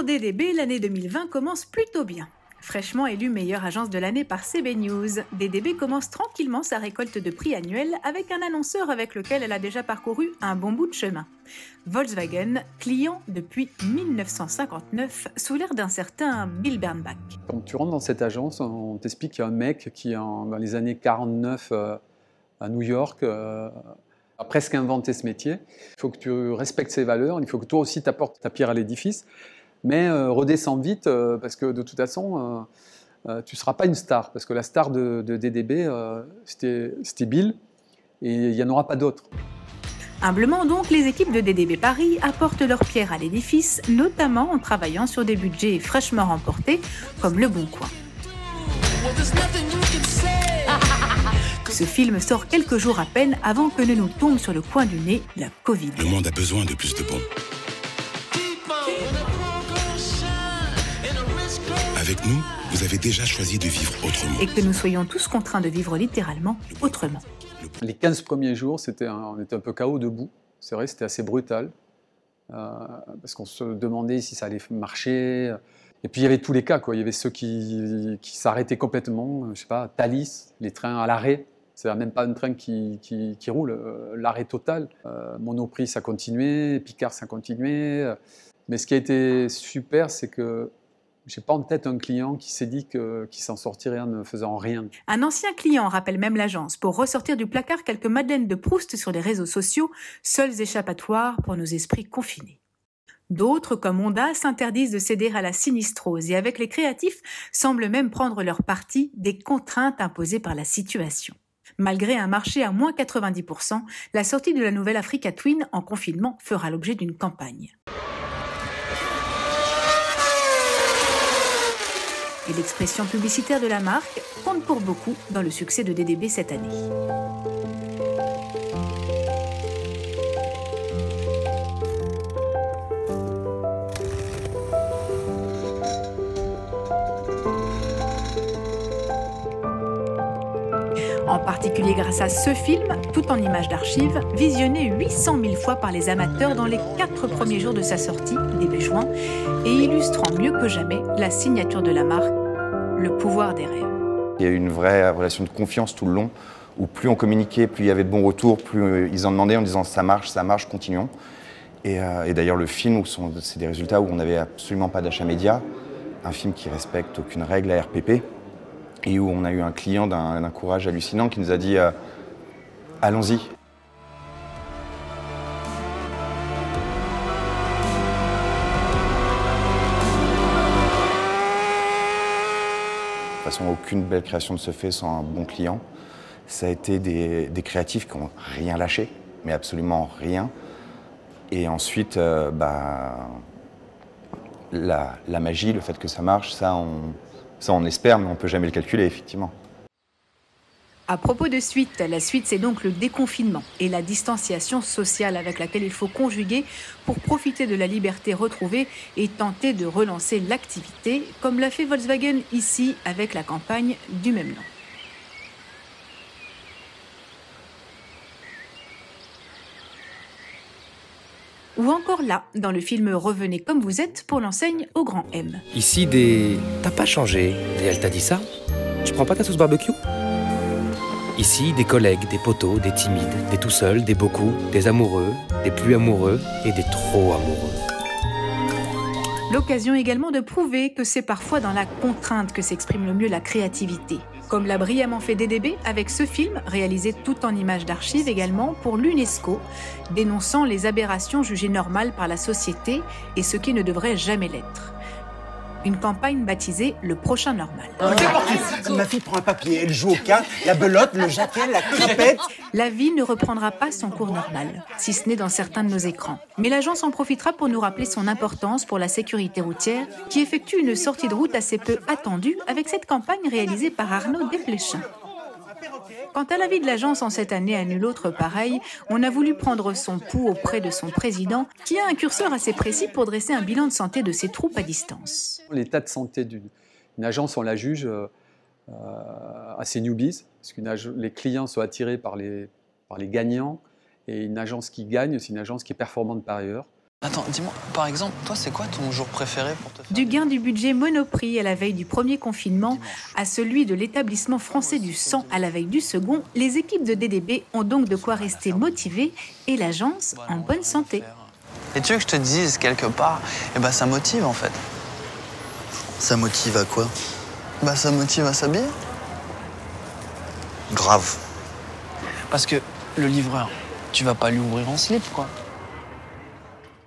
DDB, l'année 2020 commence plutôt bien. Fraîchement élue meilleure agence de l'année par CB News, DDB commence tranquillement sa récolte de prix annuelle avec un annonceur avec lequel elle a déjà parcouru un bon bout de chemin. Volkswagen, client depuis 1959 sous l'ère d'un certain Bill Bernbach. Quand tu rentres dans cette agence, on t'explique qu'il y a un mec qui, dans les années 49 à New York, a presque inventé ce métier. Il faut que tu respectes ses valeurs, il faut que toi aussi tu apportes ta pierre à l'édifice. Mais redescends vite parce que de toute façon, tu ne seras pas une star. Parce que la star de DDB, c'était Bill et il n'y en aura pas d'autres. Humblement donc, les équipes de DDB Paris apportent leur pierre à l'édifice, notamment en travaillant sur des budgets fraîchement remportés comme Le Bon Coin. Ce film sort quelques jours à peine avant que ne nous tombe sur le coin du nez la Covid. Le monde a besoin de plus de bons. Avec nous, vous avez déjà choisi de vivre autrement. Et que nous soyons tous contraints de vivre littéralement autrement. Les 15 premiers jours, on était un peu KO debout. C'est vrai, c'était assez brutal. Parce qu'on se demandait si ça allait marcher. Et puis il y avait tous les cas, quoi. Il y avait ceux qui s'arrêtaient complètement. Je sais pas, Thalys, les trains à l'arrêt. C'est même pas un train qui roule, l'arrêt total. Monoprix, ça continuait. Picard, ça continuait. Mais ce qui a été super, c'est que je n'ai pas en tête un client qui s'est dit qu'il s'en sortirait en ne faisant rien. Un ancien client rappelle même l'agence pour ressortir du placard quelques madeleines de Proust sur les réseaux sociaux, seuls échappatoires pour nos esprits confinés. D'autres, comme Honda, s'interdisent de céder à la sinistrose et avec les créatifs semblent même prendre leur parti des contraintes imposées par la situation. Malgré un marché à moins 90%, la sortie de la nouvelle Africa Twin en confinement fera l'objet d'une campagne. Et l'expression publicitaire de la marque compte pour beaucoup dans le succès de DDB cette année. En particulier grâce à ce film, tout en images d'archives, visionné 800 000 fois par les amateurs dans les 4 premiers jours de sa sortie, début juin, et illustrant mieux que jamais la signature de la marque, le pouvoir des rêves. Il y a eu une vraie relation de confiance tout le long, où plus on communiquait, plus il y avait de bons retours, plus ils en demandaient en disant ça marche, continuons. Et d'ailleurs le film, c'est des résultats où on n'avait absolument pas d'achat média, un film qui respecte aucune règle ARPP, et où on a eu un client d'un courage hallucinant qui nous a dit allons-y. De toute façon, aucune belle création ne se fait sans un bon client. Ça a été des créatifs qui n'ont rien lâché, mais absolument rien. Et ensuite, la magie, le fait que ça marche, ça on espère, mais on ne peut jamais le calculer, effectivement. À propos de suite, la suite c'est donc le déconfinement et la distanciation sociale avec laquelle il faut conjuguer pour profiter de la liberté retrouvée et tenter de relancer l'activité, comme l'a fait Volkswagen ici avec la campagne du même nom. Ou encore là, dans le film Revenez comme vous êtes pour l'enseigne au grand M. Ici T'as pas changé. Et elle t'a dit ça? Tu prends pas ta sauce barbecue? Ici, des collègues, des potos, des timides, des tout seuls, des beaucoup, des amoureux, des plus amoureux et des trop amoureux. L'occasion également de prouver que c'est parfois dans la contrainte que s'exprime le mieux la créativité. Comme l'a brillamment fait DDB avec ce film, réalisé tout en images d'archives également pour l'UNESCO, dénonçant les aberrations jugées normales par la société et ce qui ne devrait jamais l'être. Une campagne baptisée « Le prochain normal ». Ma fille prend un papier, elle joue au quin, la belote, le jaquet, la crapette. La vie ne reprendra pas son cours normal, si ce n'est dans certains de nos écrans. Mais l'agence en profitera pour nous rappeler son importance pour la sécurité routière, qui effectue une sortie de route assez peu attendue avec cette campagne réalisée par Arnaud Desplechin. Quant à l'avis de l'agence en cette année à nul autre pareil, on a voulu prendre son pouls auprès de son président, qui a un curseur assez précis pour dresser un bilan de santé de ses troupes à distance. L'état de santé d'une agence, on la juge assez newbies, parce que les clients sont attirés par les gagnants, et une agence qui gagne, c'est une agence qui est performante par ailleurs. Attends, dis-moi, par exemple, toi, c'est quoi ton jour préféré pour te faire... Du gain du budget Monoprix à la veille du premier confinement à celui de l'établissement français du sang à la veille du second, les équipes de DDB ont donc de quoi rester motivées et l'agence en bonne santé. Et tu veux que je te dise, quelque part, ça motive en fait. Ça motive à quoi? Ça motive à s'habiller. Grave. Parce que le livreur, tu vas pas lui ouvrir en slip, quoi.